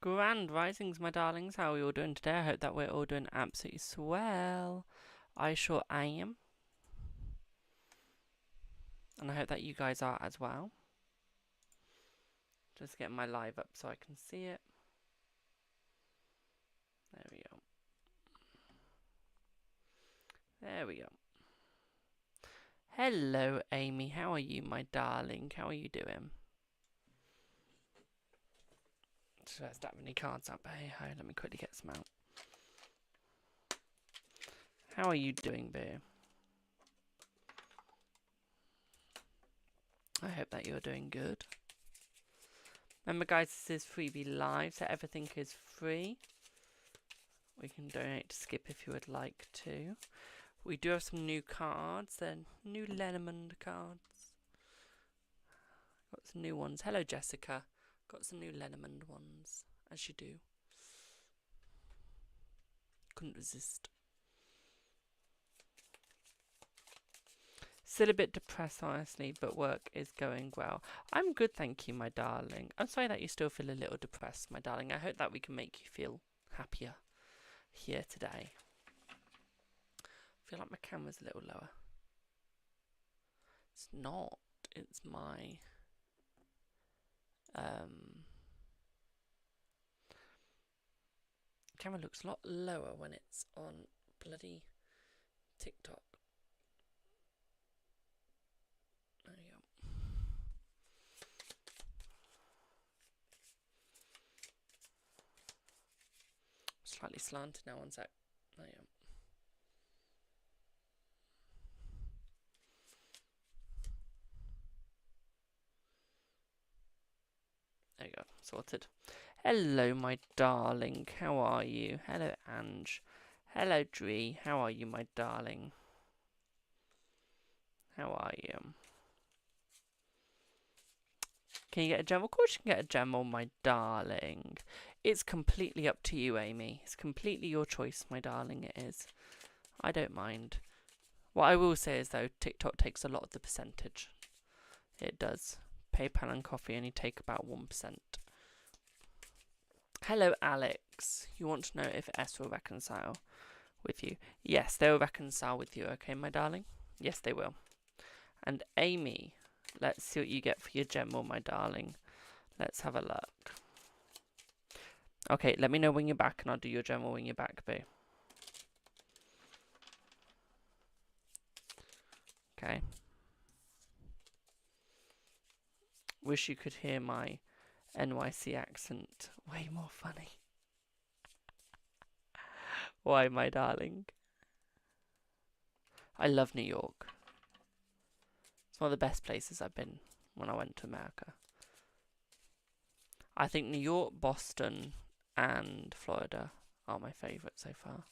Grand risings, my darlings. How are we all doing today? I hope that we're all doing absolutely swell. I sure am. And I hope that you guys are as well. Just getting my live up so I can see it. There we go. There we go. Hello, Amy. How are you, my darling? How are you doing? So let's not have any cards up. Hey ho, let me quickly get some out. How are you doing, Boo? I hope that you're doing good. Remember, guys, this is freebie live, so everything is free. We can donate to Skip if you would like to. We do have some new cards. They're new Lenormand cards. Got some new ones. Hello, Jessica. Got some new Lenormand ones, as you do. Couldn't resist. Still a bit depressed, honestly, but work is going well. I'm good, thank you, my darling. I'm sorry that you still feel a little depressed, my darling. I hope that we can make you feel happier here today. I feel like my camera's a little lower. It's not. It's my camera looks a lot lower when it's on bloody TikTok. There you go. Slightly slanted now, one sec. There you go. There you go, sorted. Hello, my darling. How are you? Hello, Ange. Hello, Dree. How are you, my darling? How are you? Can you get a gem? Of course you can get a gem, my darling. It's completely up to you, Amy. It's completely your choice, my darling, it is. I don't mind. What I will say is, though, TikTok takes a lot of the percentage. It does. PayPal and coffee only take about 1%. Hello, Alex. You want to know if S will reconcile with you? Yes, they will reconcile with you, okay, my darling? Yes, they will. And Amy, let's see what you get for your gem, my darling. Let's have a look. Okay, let me know when you're back, and I'll do your gem when you're back, boo. Okay. Wish you could hear my NYC accent. Way more funny. Why, my darling? I love New York. It's one of the best places I've been when I went to America. I think New York, Boston, and Florida are my favourite so far.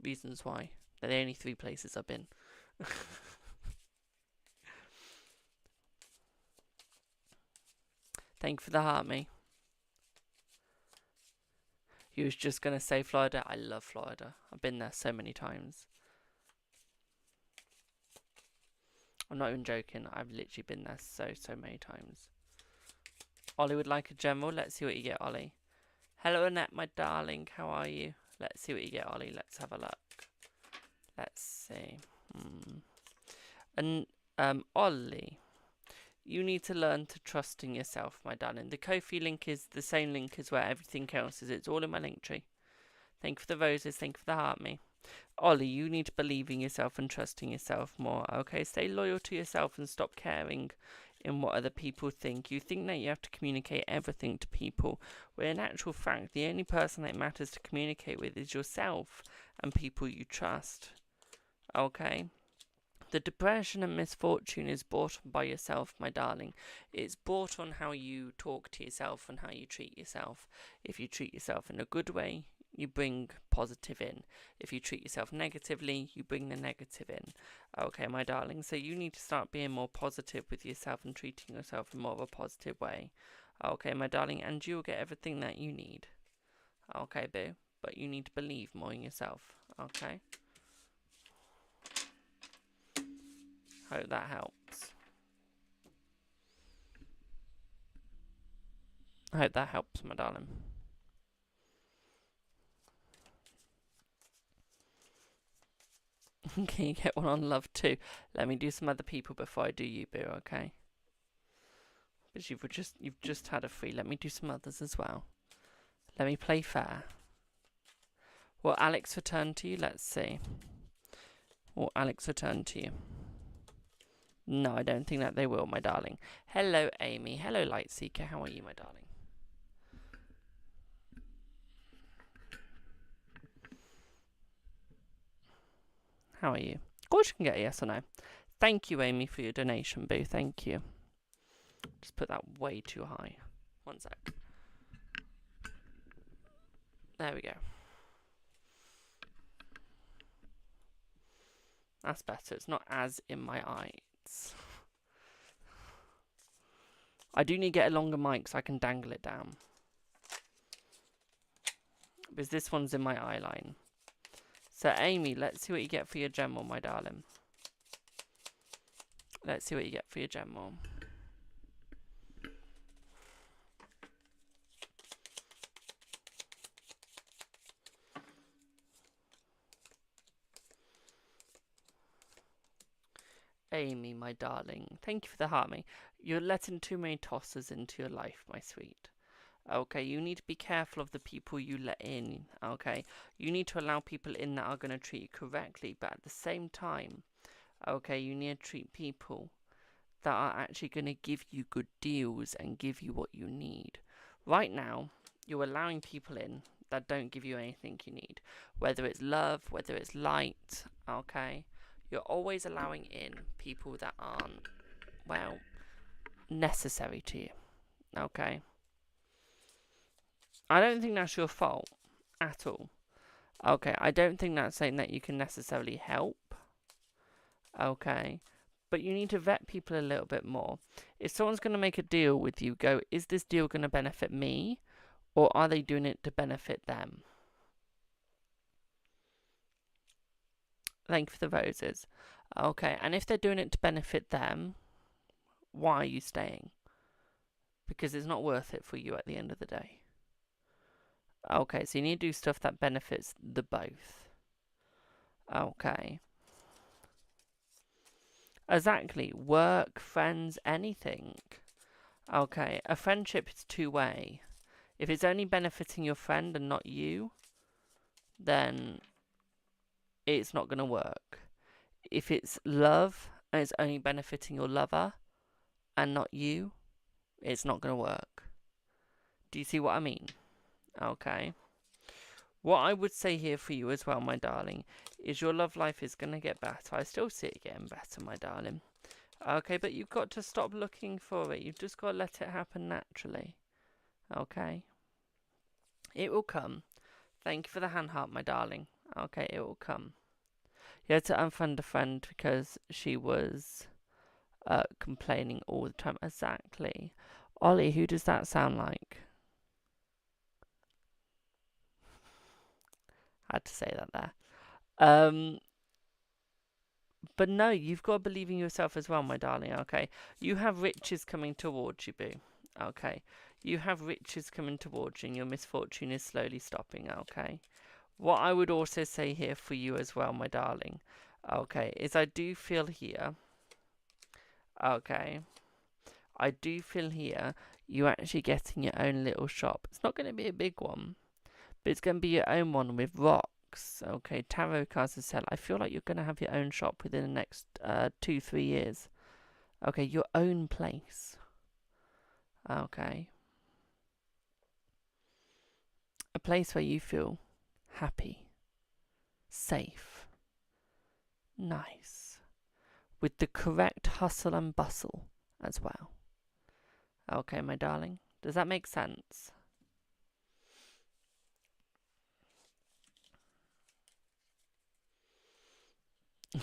Reasons why. They're the only 3 places I've been. Thank you for the heart, me. You was just going to say Florida. I love Florida. I've been there so many times. I'm not even joking. I've literally been there so many times. Ollie would like a general. Let's see what you get, Ollie. Hello, Annette, my darling. How are you? Let's see what you get, Ollie. Let's have a look. Let's see. And Ollie, you need to learn to trust in yourself, my darling. The Ko-fi link is the same link as where everything else is. It's all in my link tree. Thank you for the roses. Thank you for the heart, me. Ollie, you need to believe in yourself and trust in yourself more, okay? Stay loyal to yourself and stop caring in what other people think. You think that you have to communicate everything to people, where in actual fact, the only person that matters to communicate with is yourself and people you trust, okay? The depression and misfortune is brought on by yourself, my darling. It's brought on how you talk to yourself and how you treat yourself. If you treat yourself in a good way, you bring positive in. If you treat yourself negatively, you bring the negative in. Okay, my darling, so you need to start being more positive with yourself and treating yourself in more of a positive way. Okay, my darling, and you'll get everything that you need. Okay, boo, but you need to believe more in yourself, okay? Hope that helps. I hope that helps, my darling. Can you get one on love too? Let me do some other people before I do you, boo, okay? But you've just had a free. Let me do some others as well. Let me play fair. Will Alex return to you? Let's see. Will Alex return to you? No, I don't think that they will, my darling. Hello, Amy. Hello, Lightseeker. How are you, my darling? How are you? Of course you can get a yes or no. Thank you, Amy, for your donation, boo. Thank you. Just put that way too high. One sec. There we go. That's better. It's not as in my eyes. I do need to get a longer mic so I can dangle it down. Because this one's in my eye line. So, Amy, let's see what you get for your gem wall, my darling. Let's see what you get for your gem wall. Amy, my darling, thank you for the heart, mate. You're letting too many tossers into your life, my sweet. Okay, you need to be careful of the people you let in, okay? You need to allow people in that are going to treat you correctly, but at the same time, okay, you need to treat people that are actually going to give you good deals and give you what you need. Right now, you're allowing people in that don't give you anything you need. Whether it's love, whether it's light, okay? You're always allowing in people that aren't, well, necessary to you, okay? I don't think that's your fault at all. Okay, I don't think that's something that you can necessarily help. Okay, but you need to vet people a little bit more. If someone's going to make a deal with you, go, is this deal going to benefit me? Or are they doing it to benefit them? Thank you for the roses. Okay, and if they're doing it to benefit them, why are you staying? Because it's not worth it for you at the end of the day. Okay, so you need to do stuff that benefits the both. Okay. Exactly. Work, friends, anything. Okay, a friendship is two-way. If it's only benefiting your friend and not you, then it's not going to work. If it's love and it's only benefiting your lover and not you, it's not going to work. Do you see what I mean? Okay. What I would say here for you as well, my darling, is your love life is going to get better. I still see it getting better, my darling. Okay, but you've got to stop looking for it. You've just got to let it happen naturally. Okay? It will come. Thank you for the hand heart, my darling. Okay, it will come. You had to unfriend a friend because she was complaining all the time. Exactly. Ollie, who does that sound like? I had to say that there. But no, you've got to believe in yourself as well, my darling, okay? You have riches coming towards you, boo. Okay? You have riches coming towards you and your misfortune is slowly stopping, okay? What I would also say here for you as well, my darling, okay, is I do feel here, okay, I do feel here you actually getting your own little shop. It's not going to be a big one, but it's going to be your own one with rocks, okay, tarot cards to sell. I feel like you're going to have your own shop within the next 2-3 years. Okay, your own place. Okay. A place where you feel happy, safe, nice, with the correct hustle and bustle as well. Okay, my darling, does that make sense?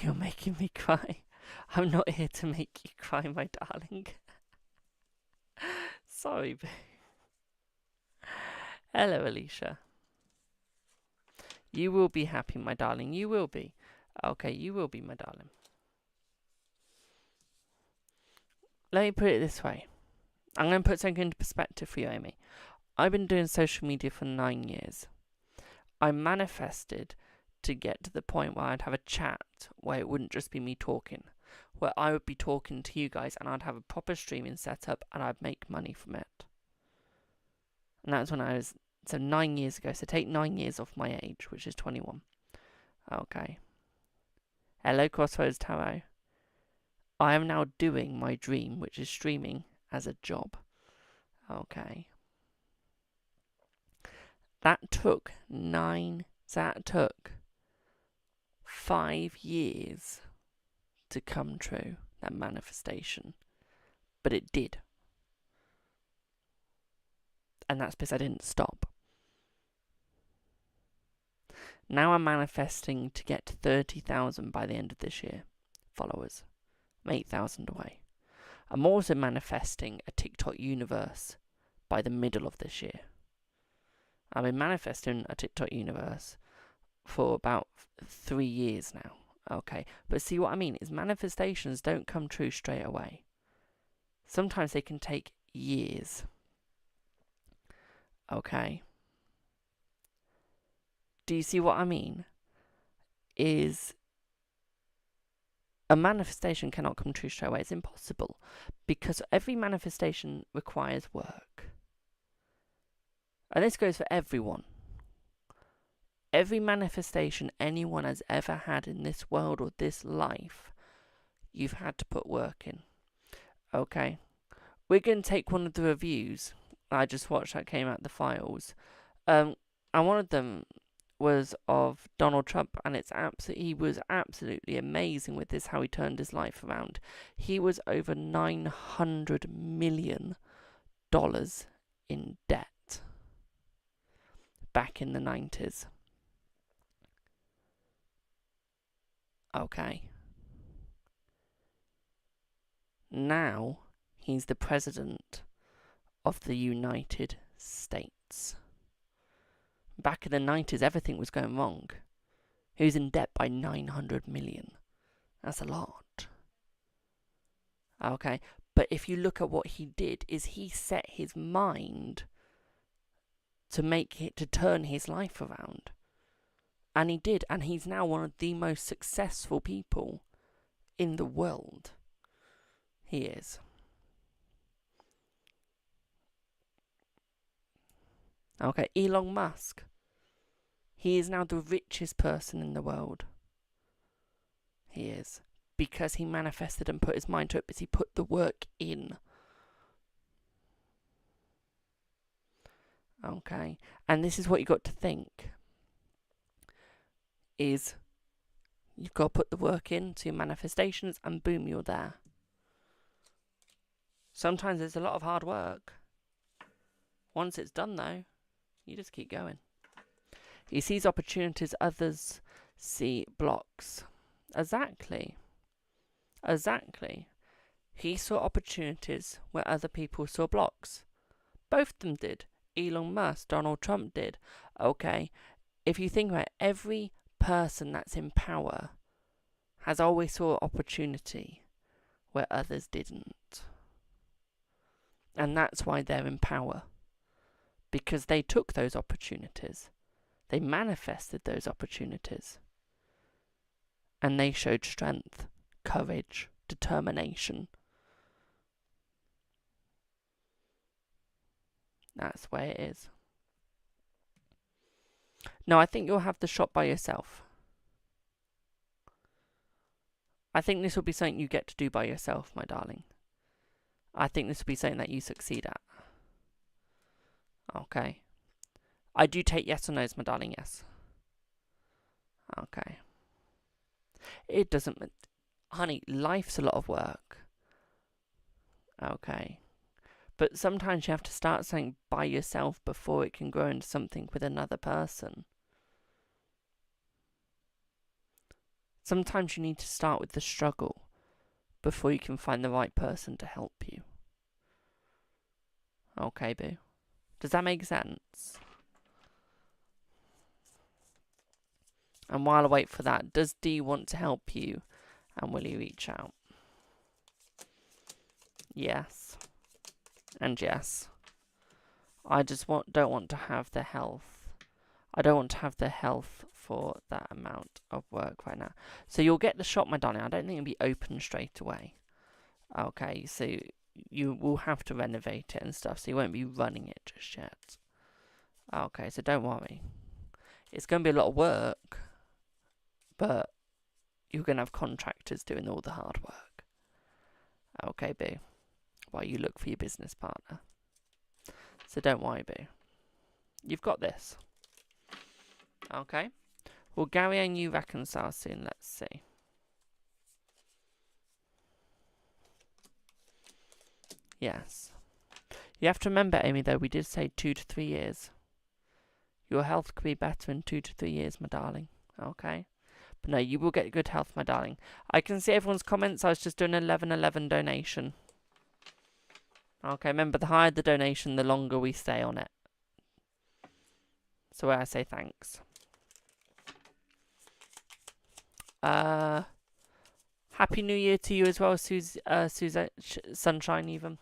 You're making me cry. I'm not here to make you cry, my darling. Sorry, babe. Hello, Alicia. You will be happy, my darling. You will be. Okay, you will be, my darling. Let me put it this way. I'm going to put something into perspective for you, Amy. I've been doing social media for 9 years. I manifested to get to the point where I'd have a chat where it wouldn't just be me talking, where I would be talking to you guys and I'd have a proper streaming setup and I'd make money from it. And that's when I was, so 9 years ago. So take 9 years off my age, which is 21. Okay. Hello, Crossroads Tarot. I am now doing my dream, which is streaming, as a job. Okay. That took 5 years to come true, that manifestation. But it did. And that's because I didn't stop. Now I'm manifesting to get to 30,000 by the end of this year. Followers. I'm 8,000 away. I'm also manifesting a TikTok universe by the middle of this year. I've been manifesting a TikTok universe for about 3 years now. Okay, but see what I mean is manifestations don't come true straight away. Sometimes they can take years. Okay. Do you see what I mean? Is a manifestation cannot come true straight away. It's impossible. Because every manifestation requires work. And this goes for everyone. Every manifestation anyone has ever had in this world or this life, you've had to put work in. Okay. We're going to take one of the reviews I just watched that came out the files. And one of them was of Donald Trump, and he was absolutely amazing with this, how he turned his life around. He was over $900 million in debt back in the 90s. Okay. Now he's the president of the United States. Back in the 90s, everything was going wrong. He was in debt by 900 million. That's a lot. Okay, but if you look at what he did, is he set his mind to turn his life around. And he did, and he's now one of the most successful people in the world. He is. Okay, Elon Musk. He is now the richest person in the world. He is. Because he manifested and put his mind to it, because he put the work in. Okay, and this is what you got to think. Is you've got to put the work into your manifestations and boom, you're there. Sometimes it's a lot of hard work. Once it's done though, you just keep going. He sees opportunities others see blocks. Exactly. He saw opportunities where other people saw blocks. Both of them did. Elon Musk, Donald Trump did. Okay, if you think about it, every person that's in power has always saw opportunity where others didn't. And that's why they're in power. Because they took those opportunities. They manifested those opportunities. And they showed strength, courage, determination. That's the way it is. No, I think you'll have the shot by yourself. I think this will be something you get to do by yourself, my darling. I think this will be something that you succeed at. Okay. I do take yes or no's, my darling, yes. Okay. It doesn't... Honey, life's a lot of work. Okay. But sometimes you have to start something by yourself before it can grow into something with another person. Sometimes you need to start with the struggle before you can find the right person to help you. Okay, boo. Does that make sense? And while I wait for that, does D want to help you? And will he reach out? Yes. And yes, I just don't want to have the health. I don't want to have the health for that amount of work right now. So you'll get the shop, my darling. I don't think it'll be open straight away. Okay, so you will have to renovate it and stuff, so you won't be running it just yet. Okay, so don't worry. It's going to be a lot of work, but you're going to have contractors doing all the hard work. Okay, boo. While you look for your business partner. So don't worry, boo. You've got this. Okay. Well, Gary and you reconcile soon. Let's see. Yes. You have to remember, Amy, though, we did say 2 to 3 years. Your health could be better in 2 to 3 years, my darling. Okay? But no, you will get good health, my darling. I can see everyone's comments. I was just doing an 11/11 donation. Okay, remember, the higher the donation, the longer we stay on it. So I say thanks. Happy New Year to you as well, Suzette Sunshine even.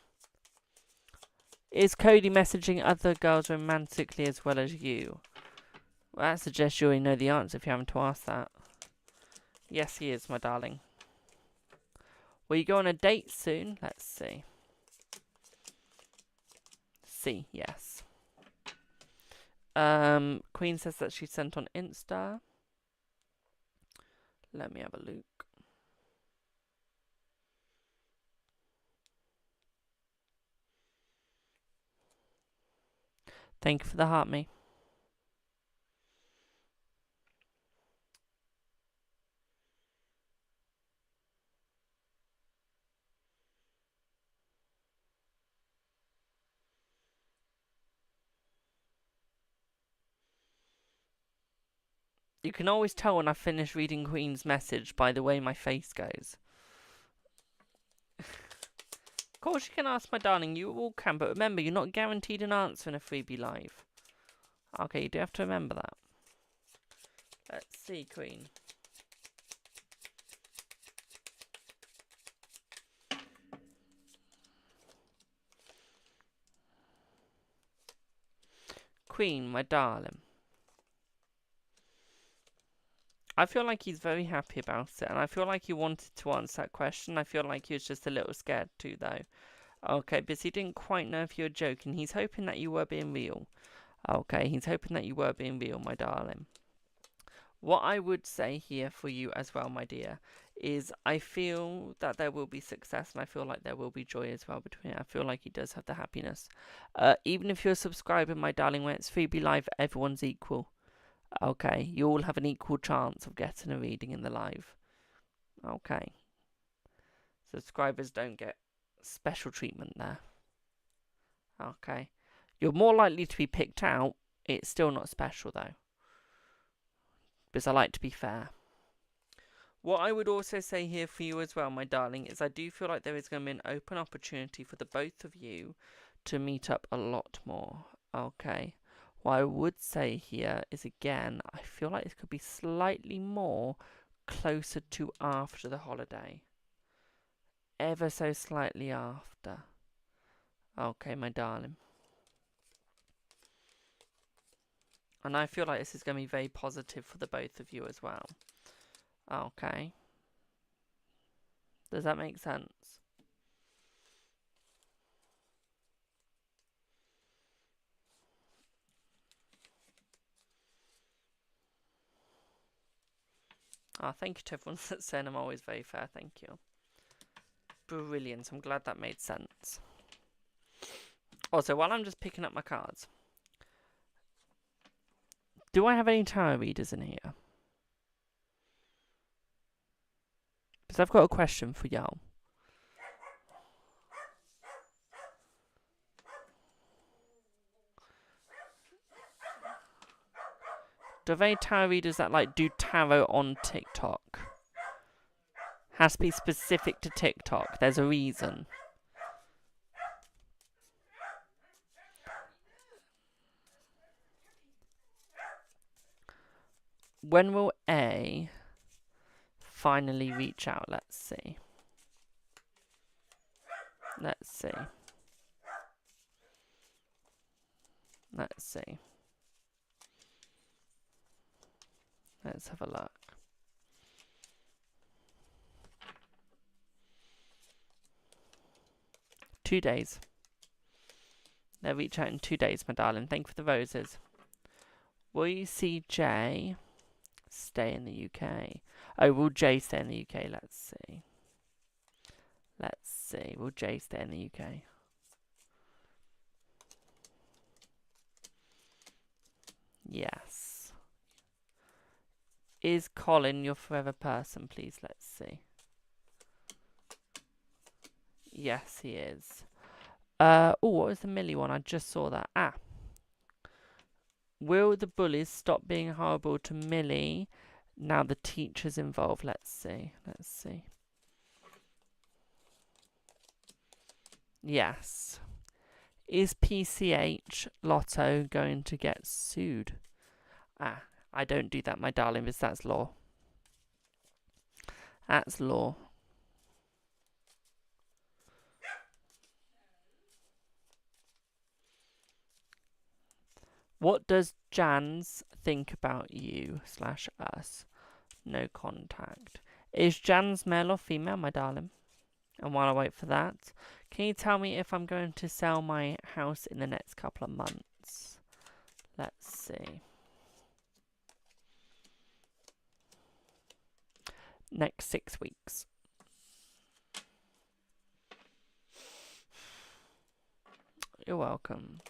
Is Cody messaging other girls romantically as well as you? Well, that suggests you already know the answer if you haven't to ask that. Yes, he is, my darling. Will you go on a date soon? Let's see. C, yes. Queen says that she sent on Insta. Let me have a look. Thank you for the heart, me. You can always tell when I finish reading Queen's message by the way my face goes. Of course you can ask, my darling, you all can, but remember, you're not guaranteed an answer in a freebie live. Okay, you do have to remember that. Let's see, Queen. Queen, my darling. I feel like he's very happy about it, and I feel like he wanted to answer that question. I feel like he was just a little scared too, though. Okay, but he didn't quite know if you were joking. He's hoping that you were being real. Okay, he's hoping that you were being real, my darling. What I would say here for you as well, my dear, is I feel that there will be success, and I feel like there will be joy as well between it. I feel like he does have the happiness. Even if you're a subscriber, my darling, when it's freebie live, everyone's equal. Okay, you all have an equal chance of getting a reading in the live. Okay. Subscribers don't get special treatment there. Okay. You're more likely to be picked out. It's still not special, though. Because I like to be fair. What I would also say here for you as well, my darling, is I do feel like there is going to be an open opportunity for the both of you to meet up a lot more. Okay. What I would say here is, again, I feel like this could be slightly more closer to after the holiday. Ever so slightly after. Okay, my darling. And I feel like this is going to be very positive for the both of you as well. Okay. Does that make sense? Thank you to everyone that's saying I'm always very fair. Thank you. Brilliant. I'm glad that made sense. Also, while I'm just picking up my cards, do I have any tarot readers in here? Because I've got a question for y'all. Do I have any tarot readers that like do tarot on TikTok? Has to be specific to TikTok. There's a reason. When will A finally reach out? Let's see. Let's see. Let's see. Let's have a look. Two days. They'll reach out in 2 days, my darling. Thank you for the roses. Will you see Jay stay in the UK? Oh, will Jay stay in the UK? Let's see. Let's see. Will Jay stay in the UK? Yes. Is Colin your forever person, please? Let's see. Yes, he is. Oh, what was the Millie one? I just saw that. Ah. Will the bullies stop being horrible to Millie now the teacher's involved? Let's see. Let's see. Yes. Is PCH Lotto going to get sued? Ah, I don't do that, my darling, because that's law. That's law. What does Jans think about you / us? No contact. Is Jans male or female, my darling? And while I wait for that, can you tell me if I'm going to sell my house in the next couple of months? Let's see. Next 6 weeks. You're welcome.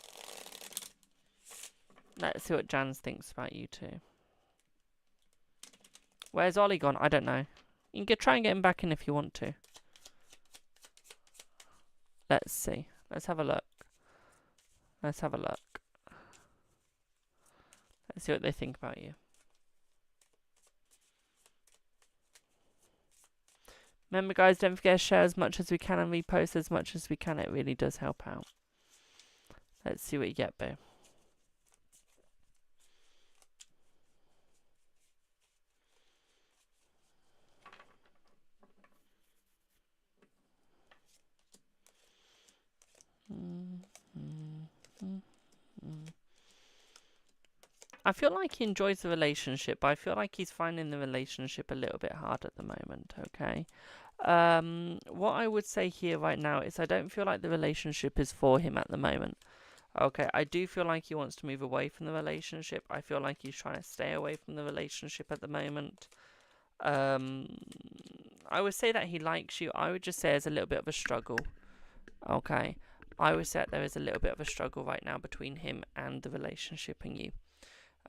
Let's see what Jans thinks about you two. Where's Ollie gone? I don't know. You can try and get him back in if you want to. Let's see. Let's have a look. Let's have a look. Let's see what they think about you. Remember, guys, don't forget to share as much as we can and repost as much as we can. It really does help out. Let's see what you get, boo. I feel like he enjoys the relationship, but I feel like he's finding the relationship a little bit hard at the moment, okay? What I would say here right now is I don't feel like the relationship is for him at the moment. Okay, I do feel like he wants to move away from the relationship. I feel like he's trying to stay away from the relationship at the moment. I would say that he likes you. I would just say there's a little bit of a struggle. Okay, I would say that there is a little bit of a struggle right now between him and the relationship and you.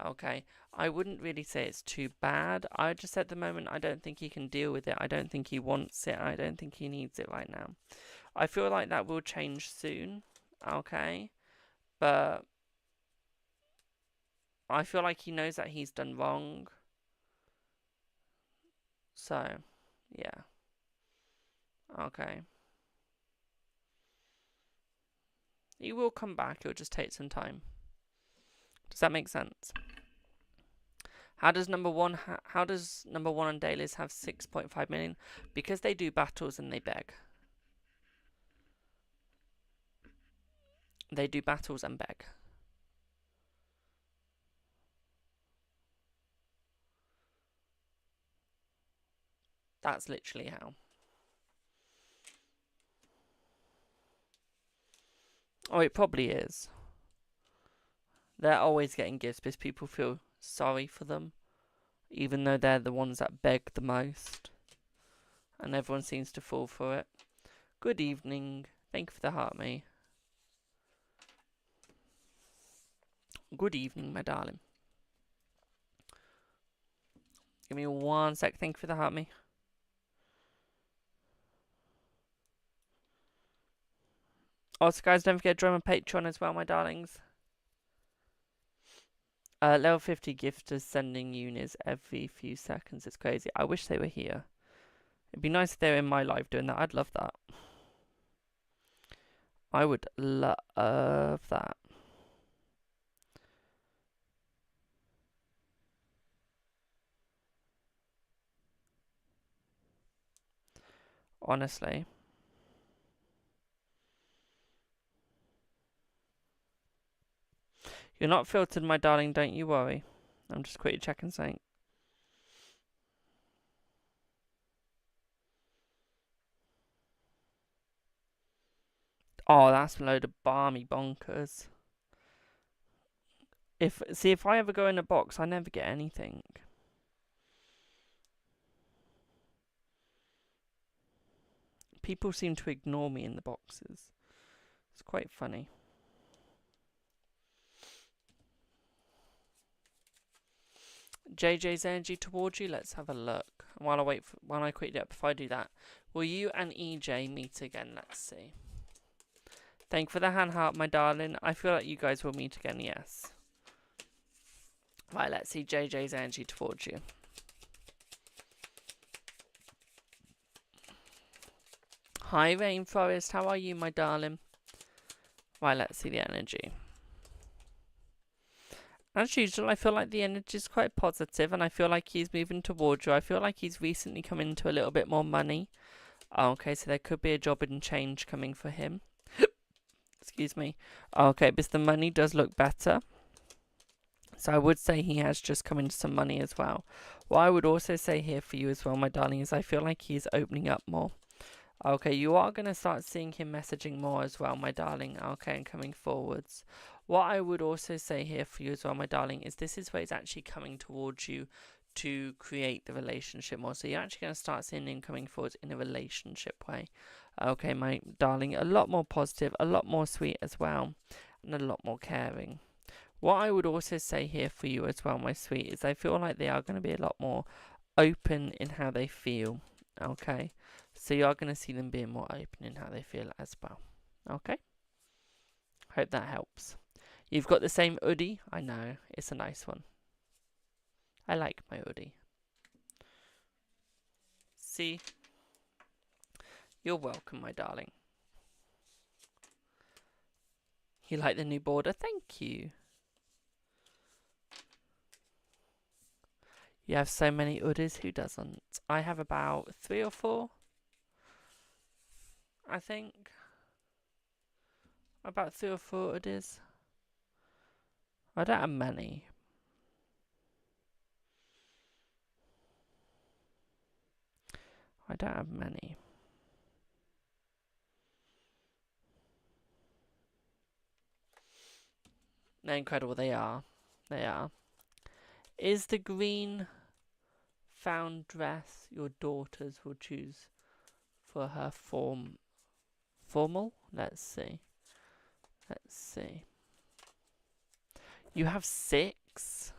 Okay, I wouldn't really say it's too bad. I just at the moment I don't think he can deal with it. I don't think he wants it. I don't think he needs it right now. I feel like that will change soon. Okay, but I feel like he knows that he's done wrong. So, yeah. Okay. He will come back. It'll just take some time. Does that make sense? How does number one on dailies have 6.5 million? Because they do battles and they beg. They do battles and beg. That's literally how. Oh, it probably is. They're always getting gifts because people feel sorry for them, even though they're the ones that beg the most. And everyone seems to fall for it. Good evening. Thank you for the heart, me. Good evening, my darling. Give me 1 sec. Thank you for the heart, me. Also, guys, don't forget to join my Patreon as well, my darlings. Level 50 gifters sending unis every few seconds. It's crazy. I wish they were here. It'd be nice if they were in my live doing that. I'd love that. I would love that. Honestly. You're not filtered, my darling, don't you worry. I'm just quickly checking something. Oh, that's a load of balmy bonkers. If I ever go in a box, I never get anything. People seem to ignore me in the boxes. It's quite funny. JJ's energy towards you. Let's have a look. While I quickly up, before I do that, will you and EJ meet again? Let's see. Thank you for the hand heart, my darling. I feel like you guys will meet again. Yes. Right. Let's see JJ's energy towards you. Hi, Rainforest. How are you, my darling? Right. Let's see the energy. As usual, I feel like the energy is quite positive, and I feel like he's moving towards you. I feel like he's recently come into a little bit more money. Okay, so there could be a job and change coming for him. Excuse me. Okay, because the money does look better. So I would say he has just come into some money as well. What I would also say here for you as well, my darling, is I feel like he's opening up more. Okay, you are going to start seeing him messaging more as well, my darling. Okay, and coming forwards. What I would also say here for you as well, my darling, is this is where he's actually coming towards you to create the relationship more. So you're actually going to start seeing him coming forwards in a relationship way. Okay, my darling, a lot more positive, a lot more sweet as well, and a lot more caring. What I would also say here for you as well, my sweet, is I feel like they are going to be a lot more open in how they feel. Okay, so you are going to see them being more open in how they feel as well. Okay, hope that helps. You've got the same hoodie. I know, it's a nice one. I like my hoodie. See? You're welcome, my darling. You like the new border? Thank you. You have so many hoodies, who doesn't? I have about 3 or 4, I think. About 3 or 4 hoodies. I don't have many. I don't have many. They're incredible, they are. They are. Is the green found dress your daughter's will choose for her formal? Let's see. Let's see. You have 6?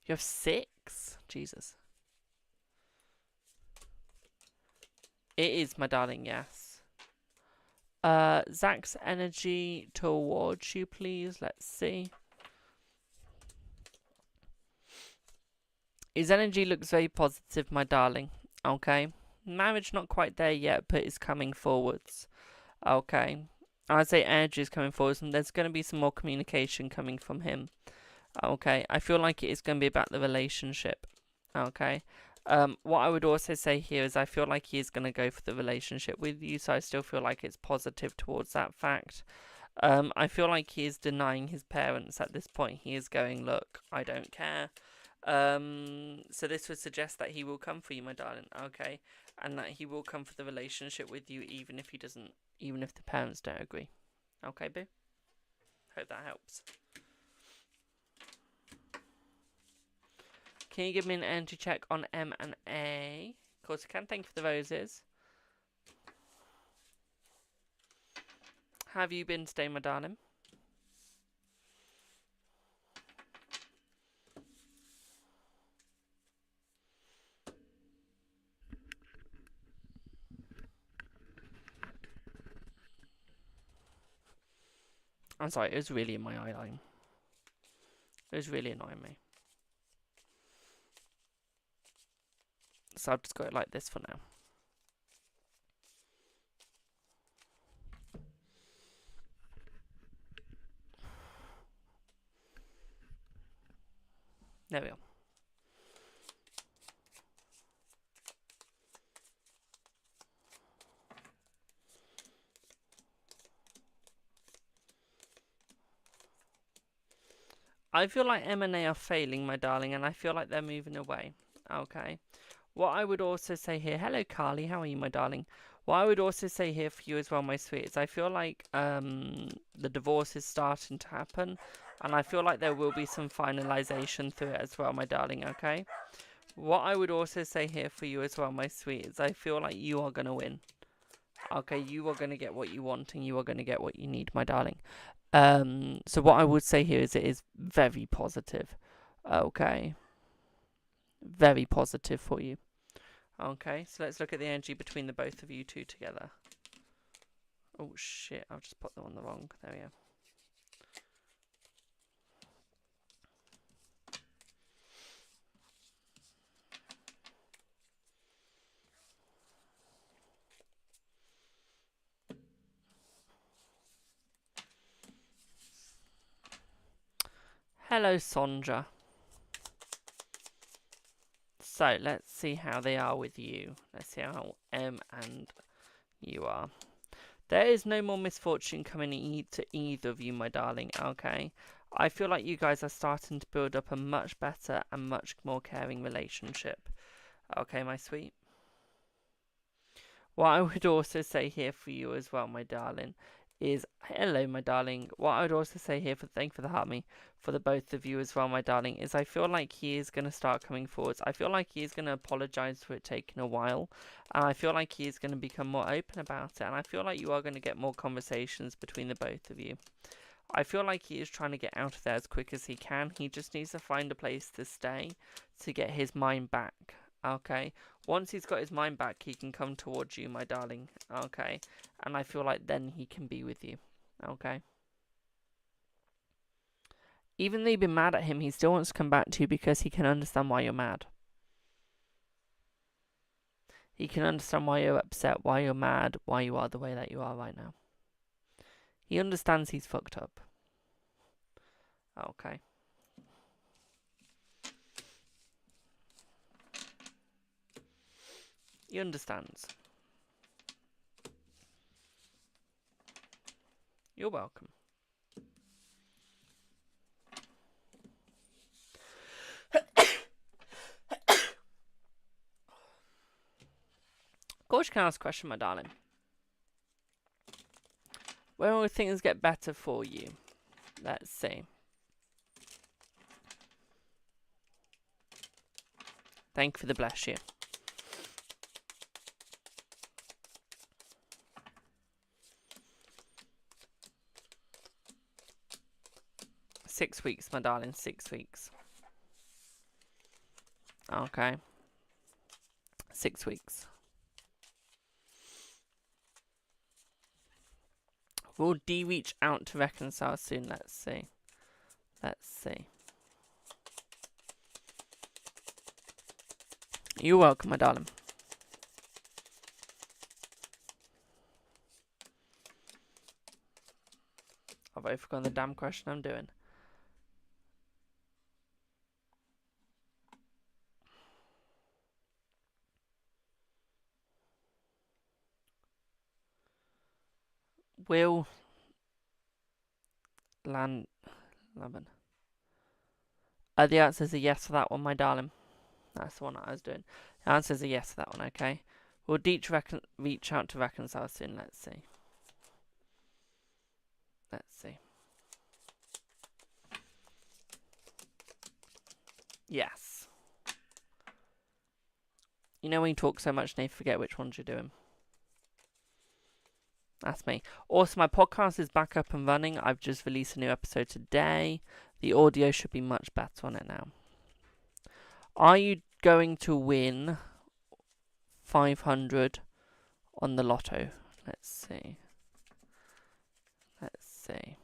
You have 6? Jesus. It is, my darling, yes. Zach's energy towards you, please. Let's see. His energy looks very positive, my darling. Okay. Marriage not quite there yet, but it's coming forwards. Okay. I'd say energy is coming forwards, and there's going to be some more communication coming from him. Okay. I feel like it is going to be about the relationship. Okay. What I would also say here is I feel like he is going to go for the relationship with you, so I still feel like it's positive towards that fact. I feel like he is denying his parents at this point. He is going, look, I don't care. So this would suggest that he will come for you, my darling, okay? And that he will come for the relationship with you even if the parents don't agree. Okay, boo? Hope that helps. Can you give me an energy check on M and A? Of course I can. Thank you for the roses. How have you been today, my darling? I'm sorry, it was really in my eye line. It was really annoying me. So I've just got it like this for now. There we go. I feel like M&A are failing, my darling, and I feel like they're moving away. Okay. What I would also say here, hello Carly, how are you, my darling? What I would also say here for you as well, my sweet, is I feel like the divorce is starting to happen, and I feel like there will be some finalization through it as well, my darling, okay? What I would also say here for you as well, my sweet, is I feel like you are going to win. Okay, you are going to get what you want, and you are going to get what you need, my darling. So what I would say here is it is very positive. Okay. Very positive for you. Okay, so let's look at the energy between the both of you two together. Oh shit, I've just put them on the wrong. There we go. Hello, Sondra. So, let's see how they are with you. Let's see how M and you are. There is no more misfortune coming to either of you, my darling, okay? I feel like you guys are starting to build up a much better and much more caring relationship. Okay, my sweet? What I would also say here for you as well, my darling, is hello, my darling. What I would also say here thank you for the heart me for the both of you as well, my darling, is I feel like he is going to start coming forwards. I feel like he is going to apologize for it taking a while, and I feel like he is going to become more open about it, and I feel like you are going to get more conversations between the both of you. I feel like he is trying to get out of there as quick as he can. He just needs to find a place to stay to get his mind back. Okay, once he's got his mind back, he can come towards you, my darling. Okay, and I feel like then he can be with you. Okay, even though you've been mad at him, he still wants to come back to you because he can understand why you're mad. He can understand why you're upset, why you're mad, why you are the way that you are right now. He understands he's fucked up. Okay. He understands. You're welcome. Gorge, can I ask a question, my darling? When will things get better for you? Let's see. Thank you for the bless you. Six weeks, my darling. 6 weeks. Okay. 6 weeks. Will D reach out to reconcile soon? Let's see. Let's see. You're welcome, my darling. I've already forgotten the damn question I'm doing. Will land Lemon. The answer is a yes for that one, my darling. That's the one that I was doing. The answer is a yes for that one, okay? Will Deech reach out to reconcile soon? Let's see. Let's see. Yes. You know when you talk so much and you forget which ones you're doing? That's me. Also, my podcast is back up and running. I've just released a new episode today. The audio should be much better on it now. Are you going to win 500 on the lotto? Let's see. Let's see.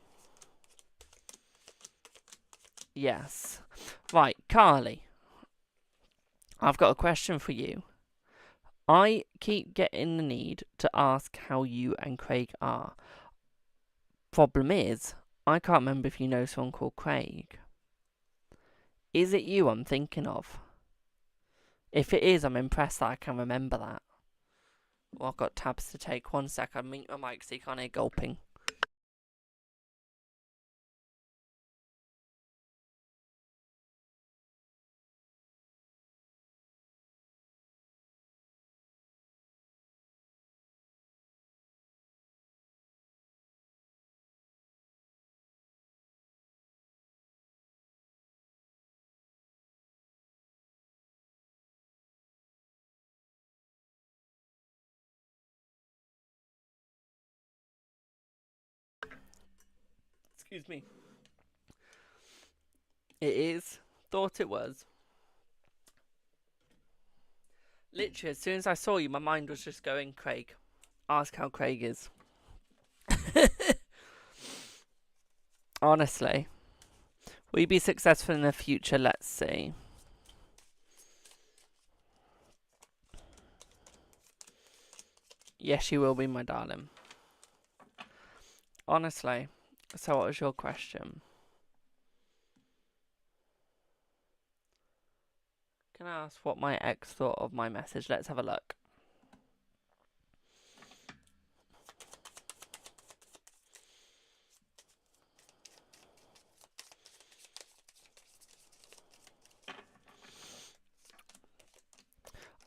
Yes. Right, Carly. I've got a question for you. I keep getting the need to ask how you and Craig are. Problem is, I can't remember if you know someone called Craig. Is it you I'm thinking of? If it is, I'm impressed that I can remember that. Well, I've got tabs to take. 1 sec, I'll mute my mic so you can't hear gulping. Excuse me. It is. Thought it was. Literally, as soon as I saw you, my mind was just going, Craig. Ask how Craig is. Honestly. Will you be successful in the future? Let's see. Yes, you will be, my darling. Honestly. So what was your question? Can I ask what my ex thought of my message? Let's have a look.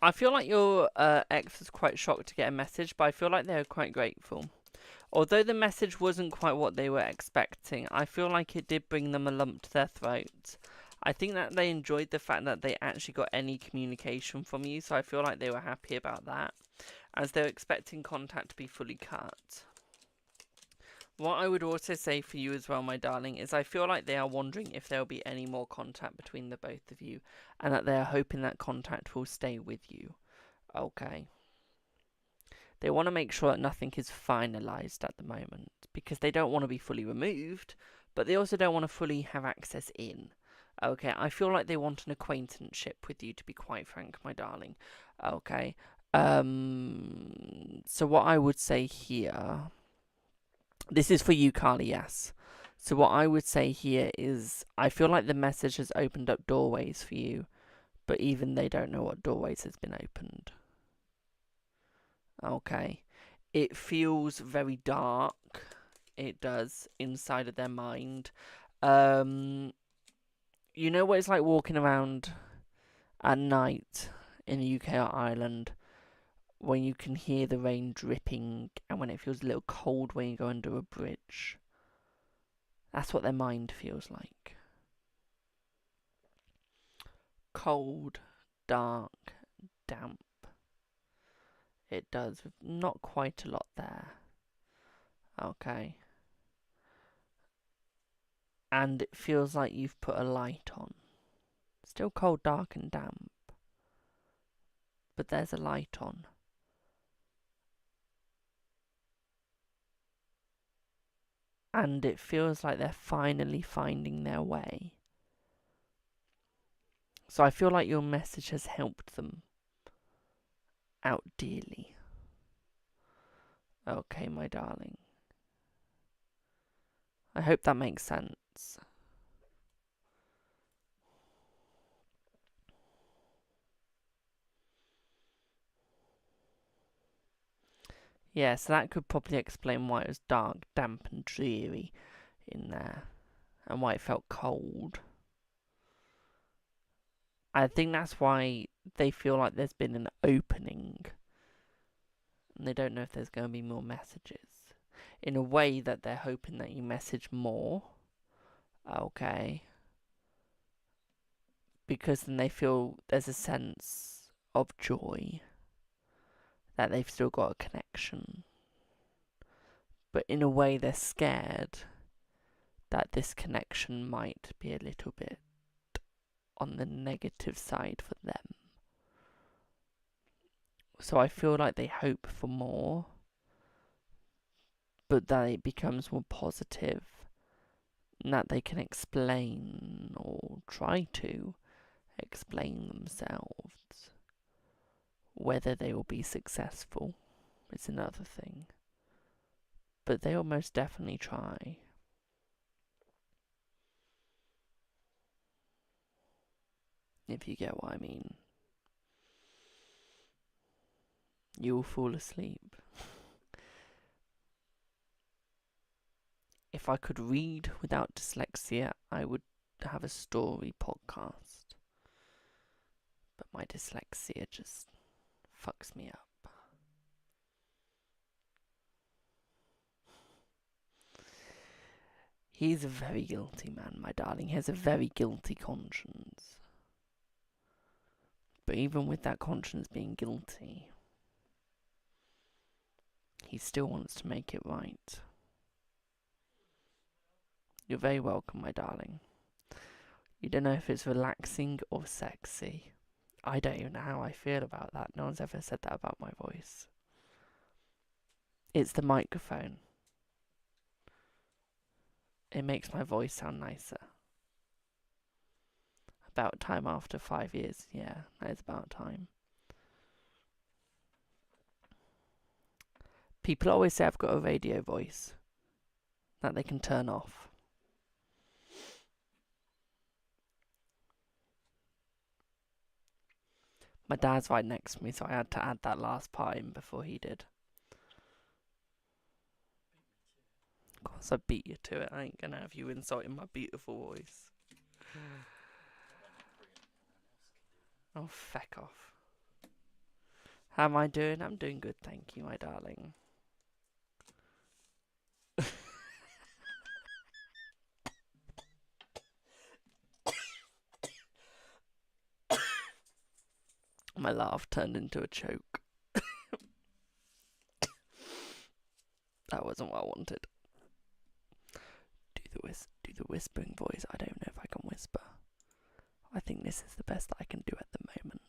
I feel like your ex was quite shocked to get a message, but I feel like they were quite grateful. Although the message wasn't quite what they were expecting, I feel like it did bring them a lump to their throat. I think that they enjoyed the fact that they actually got any communication from you, so I feel like they were happy about that, as they were expecting contact to be fully cut. What I would also say for you as well, my darling, is I feel like they are wondering if there will be any more contact between the both of you, and that they are hoping that contact will stay with you. Okay. They want to make sure that nothing is finalised at the moment, because they don't want to be fully removed, but they also don't want to fully have access in. Okay, I feel like they want an acquaintanceship with you, to be quite frank, my darling. Okay. So what I would say here... This is for you, Carly, yes. So what I would say here is, I feel like the message has opened up doorways for you, but even they don't know what doorways has been opened. Okay. It feels very dark. It does, inside of their mind. You know what it's like walking around at night in the UK or Ireland, when you can hear the rain dripping, and when it feels a little cold when you go under a bridge. That's what their mind feels like. Cold, dark, damp. It does, with not quite a lot there. Okay. And it feels like you've put a light on. Still cold, dark and damp, but there's a light on. And it feels like they're finally finding their way. So I feel like your message has helped them out dearly. Okay, my darling. I hope that makes sense. Yeah, so that could probably explain why it was dark, damp and dreary in there, and why it felt cold. I think that's why they feel like there's been an opening, and they don't know if there's going to be more messages. In a way that they're hoping that you message more. Okay. Because then they feel there's a sense of joy, that they've still got a connection. But in a way they're scared that this connection might be a little bit on the negative side for them. So I feel like they hope for more, but that it becomes more positive, and that they can explain, or try to explain themselves. Whether they will be successful is another thing, but they will most definitely try. If you get what I mean. You will fall asleep. If I could read without dyslexia, I would have a story podcast. But my dyslexia just fucks me up. He's a very guilty man, my darling. He has a very guilty conscience. But even with that conscience being guilty, he still wants to make it right. You're very welcome, my darling. You don't know if it's relaxing or sexy. I don't even know how I feel about that. No one's ever said that about my voice. It's the microphone. It makes my voice sound nicer. About time after 5 years. Yeah, that is about time. People always say I've got a radio voice that they can turn off. My dad's right next to me, so I had to add that last part in before he did. Of course I beat you to it. I ain't gonna have you insulting my beautiful voice. Oh, feck off. How am I doing? I'm doing good, thank you, my darling. My laugh turned into a choke. That wasn't what I wanted. Do the whispering voice. I don't know if I can whisper. I think this is the best I can do at the moment.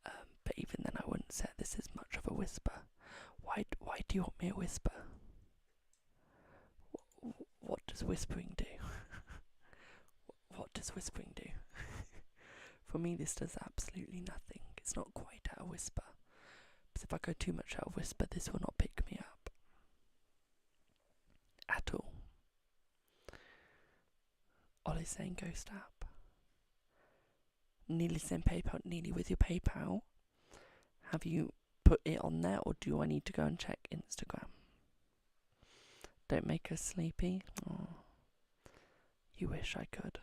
But even then, I wouldn't say this is much of a whisper. Why do you want me to whisper? What does whispering do? What does whispering do? For me, this does absolutely nothing. It's not quite a whisper. Because if I go too much out of whisper, this will not pick me up. At all. Ollie's saying ghost app. Nearly send PayPal. Nearly with your PayPal. Have you put it on there, or do I need to go and check Instagram? Don't make us sleepy. Oh, you wish I could.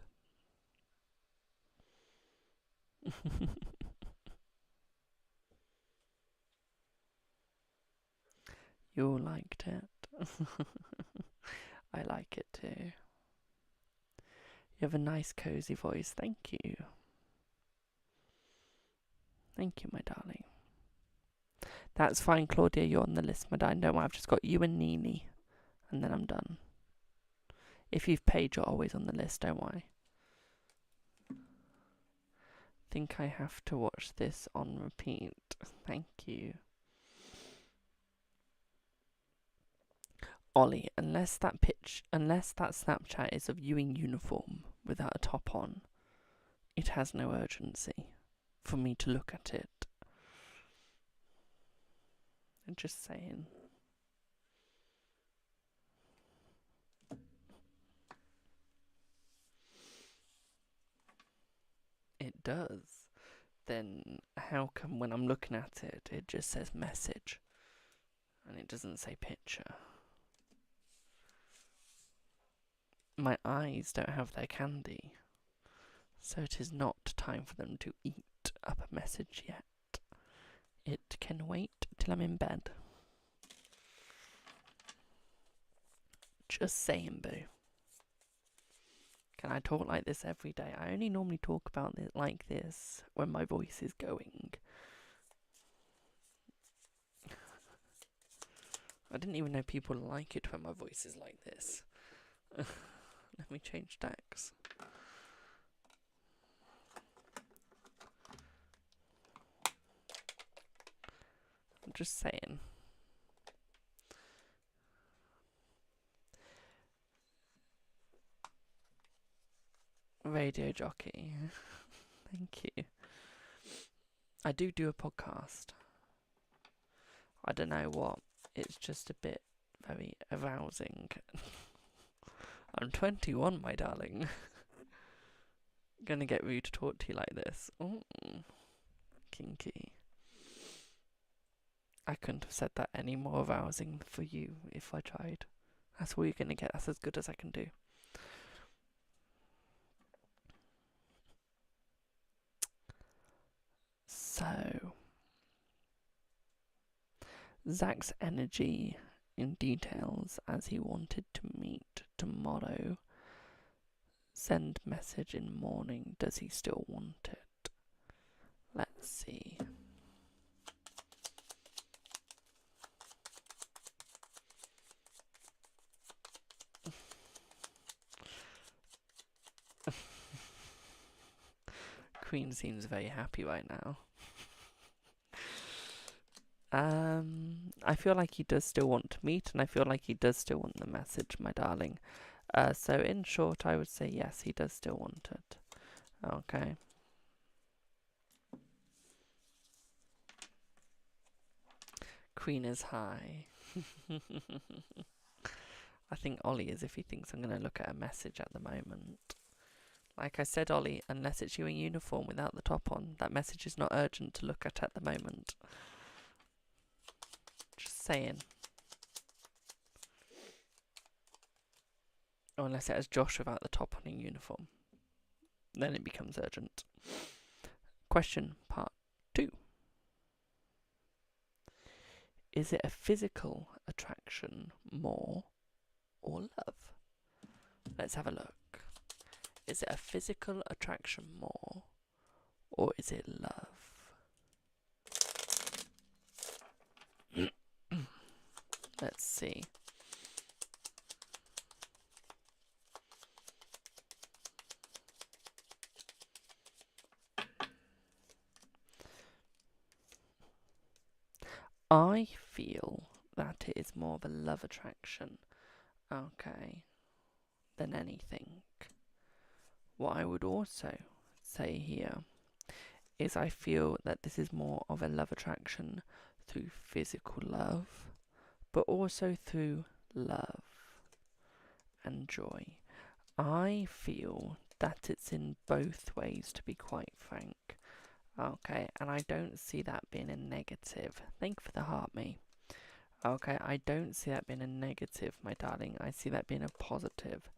You all liked it. I like it too. You have a nice cozy voice. Thank you. Thank you, my darling. That's fine, Claudia. You're on the list, my darling. Don't worry. I've just got you and Nini, and then I'm done. If you've paid, you're always on the list. Don't worry. Think I have to watch this on repeat. Thank you. Ollie, unless that Snapchat is of you in uniform without a top on, it has no urgency for me to look at it. I'm just saying. It does. Then how come when I'm looking at it, it just says message and it doesn't say picture? My eyes don't have their candy, so it is not time for them to eat up a message yet. It can wait till I'm in bed. Just saying, boo. Can I talk like this every day? I only normally talk about it like this when my voice is going. I didn't even know people like it when my voice is like this. Let me change decks. I'm just saying. Radio jockey. Thank you. I do a podcast. I don't know what. It's just a bit very arousing. I'm 21, my darling. Gonna get rude to talk to you like this. Ooh, kinky. I couldn't have said that any more arousing for you if I tried. That's all you're gonna get. That's as good as I can do. So, Zach's energy in details as he wanted to meet tomorrow. Send message in morning. Does he still want it? Let's see. Queen seems very happy right now. I feel like he does still want to meet, and I feel like he does still want the message, my darling. So in short, I would say yes, he does still want it. Okay. Queen is high. I think Ollie is if he thinks I'm going to look at a message at the moment. Like I said, Ollie, unless it's you in uniform without the top on, that message is not urgent to look at the moment. Just saying. Or unless it has Josh without the top on in uniform. Then it becomes urgent. Question part 2. Is it a physical attraction more or love? Let's have a look. Is it a physical attraction more or is it love? Let's see. I feel that it is more of a love attraction, okay, than anything. What I would also say here is I feel that this is more of a love attraction through physical love, but also through love and joy. I feel that it's in both ways, to be quite frank. Okay, and I don't see that being a negative. Thank you for the heart, me. Okay, I don't see that being a negative, my darling. I see that being a positive.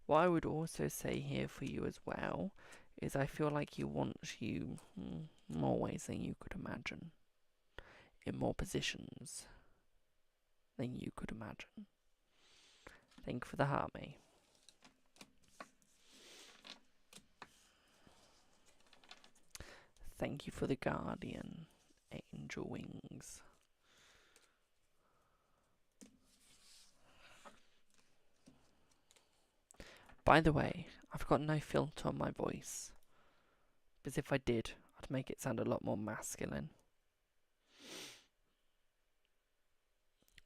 What I would also say here for you as well is I feel like he wants you more ways than you could imagine. In more positions than you could imagine. Thank you for the heart, me. Thank you for the guardian, angel wings. By the way, I've got no filter on my voice. Because if I did, I'd make it sound a lot more masculine.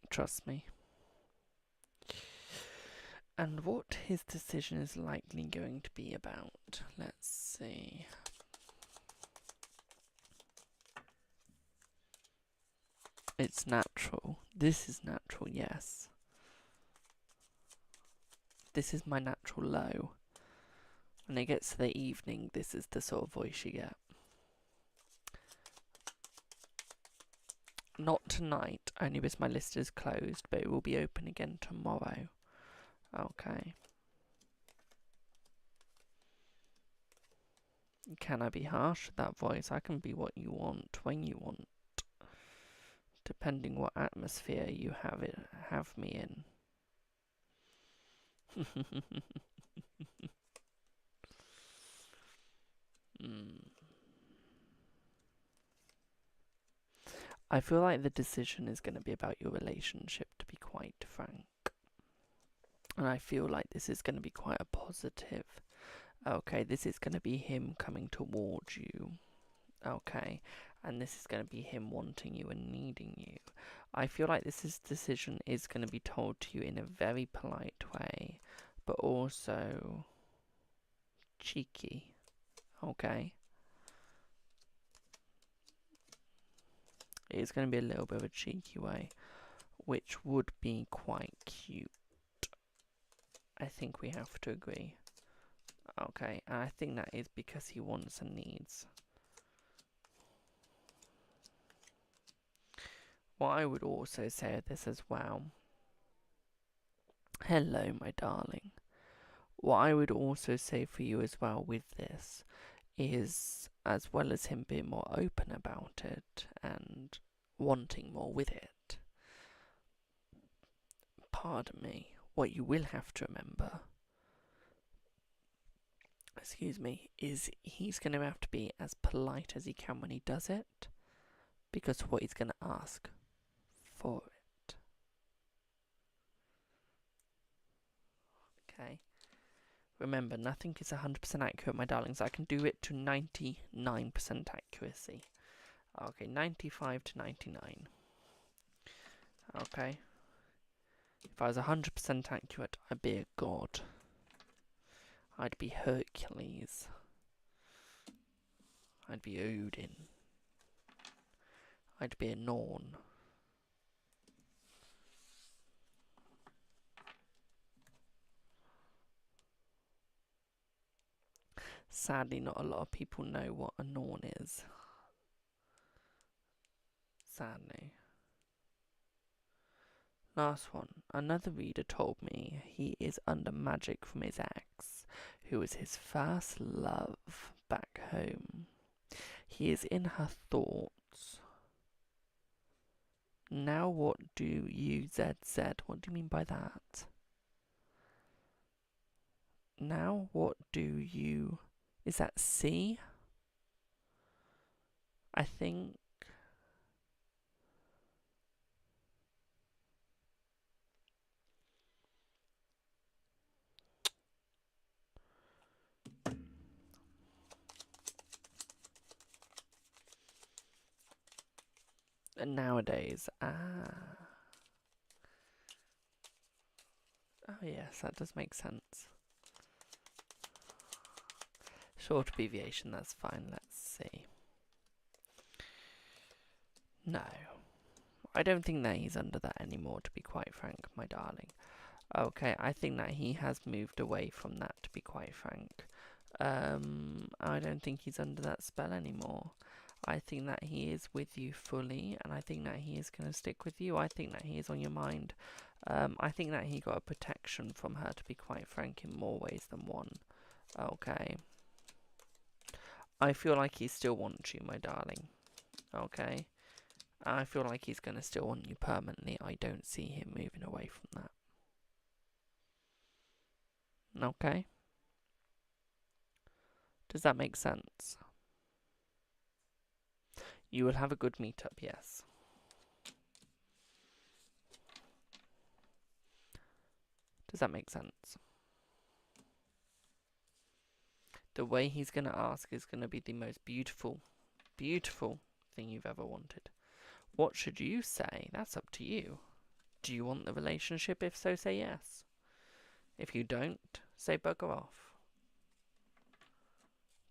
Trust me. And what his decision is likely going to be about. Let's see. It's natural. This is natural, yes. This is my natural low. When it gets to the evening, this is the sort of voice you get. Not tonight, only because my list is closed, but it will be open again tomorrow. Okay. Can I be harsh with that voice? I can be what you want, when you want. Depending what atmosphere you have me in. I feel like the decision is going to be about your relationship, to be quite frank. And I feel like this is going to be quite a positive. Okay, this is going to be him coming towards you. Okay, and this is going to be him wanting you and needing you. I feel like this decision is going to be told to you in a very polite way, but also cheeky. Okay? It's going to be a little bit of a cheeky way, which would be quite cute. I think we have to agree. Okay, and I think that is because he wants and needs. What I would also say of this as well. Hello, my darling. What I would also say for you as well with this is, as well as him being more open about it and wanting more with it, pardon me, what you will have to remember, excuse me, is he's going to have to be as polite as he can when he does it, because what he's going to ask for it. Okay? Remember, nothing is 100% accurate, my darlings. I can do it to 99% accuracy. Okay, 95 to 99. Okay. If I was 100% accurate, I'd be a god. I'd be Hercules. I'd be Odin. I'd be a Norn. Sadly, not a lot of people know what a Norn is. Sadly. Last one. Another reader told me he is under magic from his ex, who was his first love back home. He is in her thoughts. Now what do you, ZZ? What do you mean by that? Now what do you... Is that C? I think... Nowadays, oh yes, that does make sense. Short abbreviation, that's fine. Let's see. No, I don't think that he's under that anymore, to be quite frank, my darling. Okay, I think that he has moved away from that, to be quite frank. I don't think he's under that spell anymore. I think that he is with you fully, and I think that he is going to stick with you. I think that he is on your mind. I think that he got a protection from her, to be quite frank, in more ways than one. Okay. I feel like he still wants you, my darling. Okay. I feel like he's going to still want you permanently. I don't see him moving away from that. Okay. Does that make sense? You will have a good meetup, yes. Does that make sense? The way he's going to ask is going to be the most beautiful, beautiful thing you've ever wanted. What should you say? That's up to you. Do you want the relationship? If so, say yes. If you don't, say bugger off.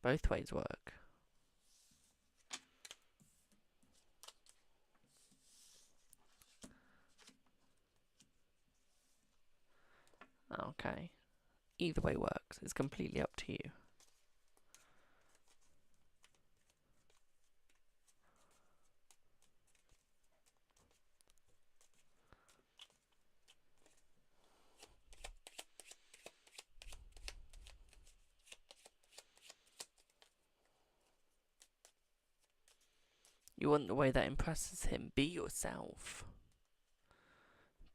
Both ways work. Okay. Either way works. It's completely up to you. You want the way that impresses him. Be yourself.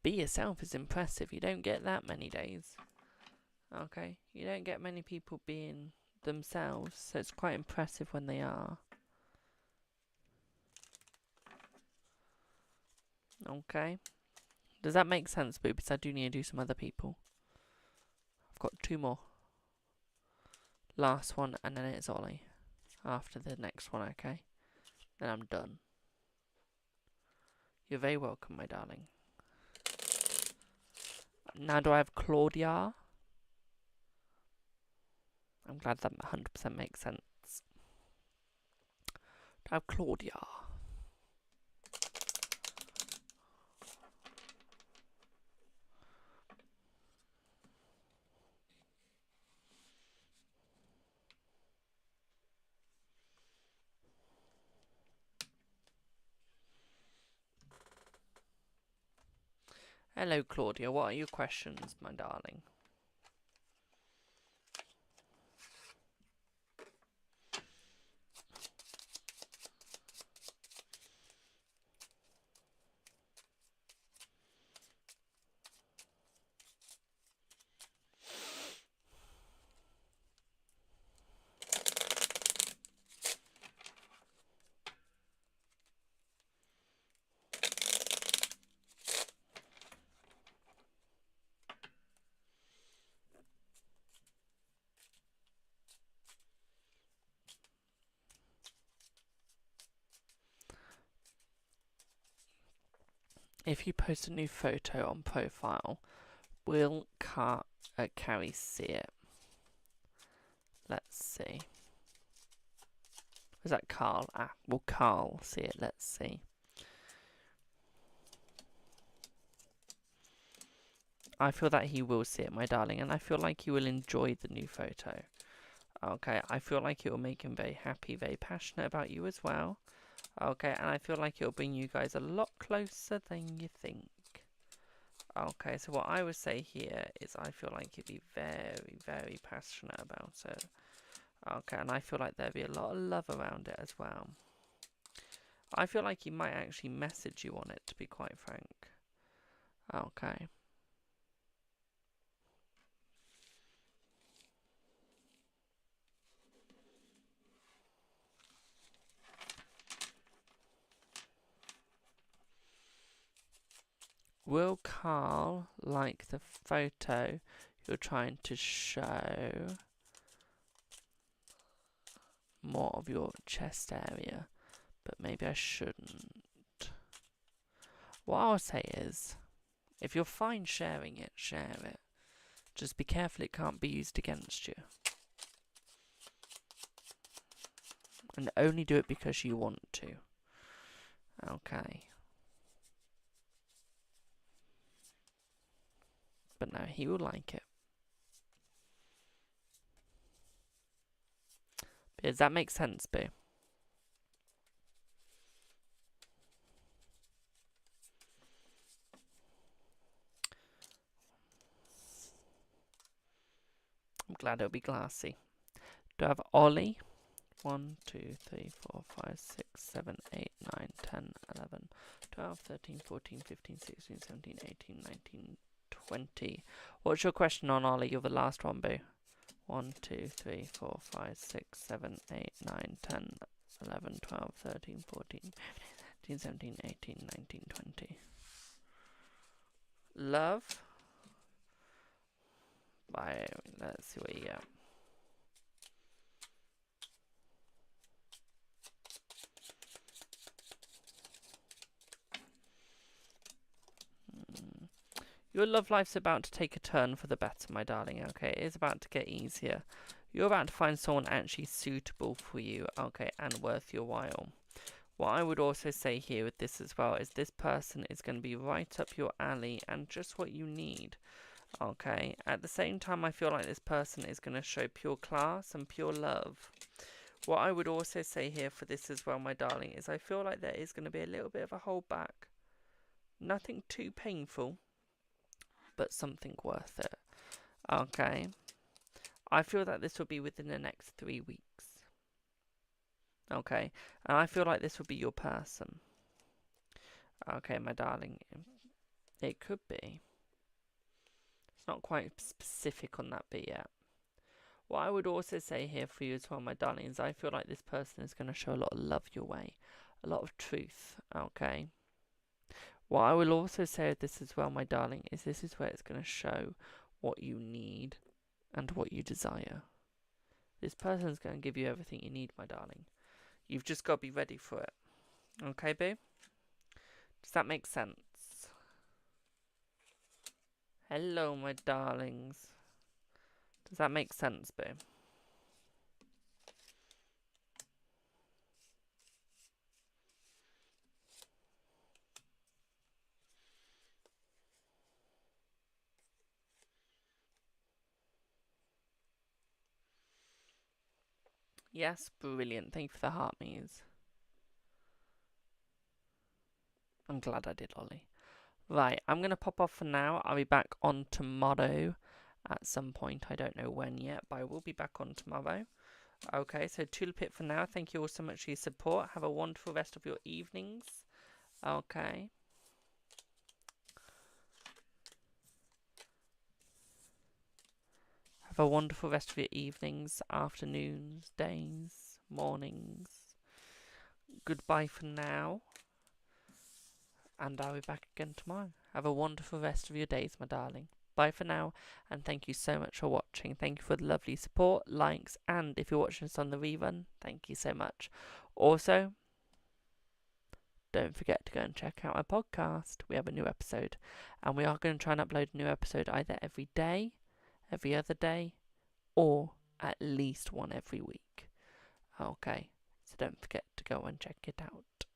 Be yourself is impressive. You don't get that many days. Okay? You don't get many people being themselves, so it's quite impressive when they are. Okay? Does that make sense, Boobies? I do need to do some other people. I've got 2 more. Last one, and then it's Ollie. After the next one, okay? Then I'm done. You're very welcome, my darling. Now do I have Claudia? I'm glad that 100% makes sense. Do I have Claudia? Hello, Claudia. What are your questions, my darling? if you post a new photo on profile, will Carrie see it? Let's see. Is that Carl? Ah, will Carl see it? Let's see. I feel that he will see it, my darling, and I feel like he will enjoy the new photo. Okay, I feel like it will make him very happy, very passionate about you as well. Okay, and I feel like it will bring you guys a lot closer than you think. Okay, so what I would say here is I feel like he'd be very, very passionate about it. Okay, and I feel like there'd be a lot of love around it as well. I feel like he might actually message you on it, to be quite frank. Okay. Will Carl like the photo you're trying to show more of your chest area? But maybe I shouldn't. What I'll say is, if you're fine sharing it, share it. Just be careful it can't be used against you. And only do it because you want to. Okay. But no, he will like it. Does that make sense, Boo? I'm glad it'll be glassy. Do I have Ollie? 1, 2, 3, 4, 5, 6, 7, 8, 9, 10, 11, 12, 13, 14, 15, 16, 17, 18, 19, 20. What's your question on Ollie? You're the last one, Boo. 1, 2, 3, 4, 5, 6, 7, 8, 9, 10, 11, 12, 13, 14, 15, 17, 18, 19, 20. Love. Right, let's see what you get. Your love life's about to take a turn for the better, my darling, okay? It is about to get easier. You're about to find someone actually suitable for you, okay, and worth your while. What I would also say here with this as well is this person is going to be right up your alley and just what you need, okay? At the same time, I feel like this person is going to show pure class and pure love. What I would also say here for this as well, my darling, is I feel like there is going to be a little bit of a holdback. Nothing too painful, but something worth it. Okay. I feel that this will be within the next 3 weeks. Okay. And I feel like this will be your person. Okay, my darling. It could be. It's not quite specific on that bit yet. What I would also say here for you as well, my darling, is I feel like this person is going to show a lot of love your way. A lot of truth. Okay. What I will also say with this as well, my darling, is this is where it's going to show what you need and what you desire. This person's going to give you everything you need, my darling. You've just got to be ready for it. Okay, boo? Does that make sense? Hello, my darlings. Does that make sense, boo? Yes, brilliant. Thank you for the heart me's. I'm glad I did, Ollie. Right, I'm going to pop off for now. I'll be back on tomorrow at some point. I don't know when yet, but I will be back on tomorrow. Okay, so Tulipit for now. Thank you all so much for your support. Have a wonderful rest of your evenings. Okay. Have a wonderful rest of your evenings, afternoons, days, mornings. Goodbye for now. And I'll be back again tomorrow. Have a wonderful rest of your days, my darling. Bye for now, and thank you so much for watching. Thank you for the lovely support, likes, and if you're watching this on the rerun, thank you so much. Also, don't forget to go and check out our podcast. We have a new episode, and we are going to try and upload a new episode either every day, every other day, or at least one every week. Okay, so don't forget to go and check it out.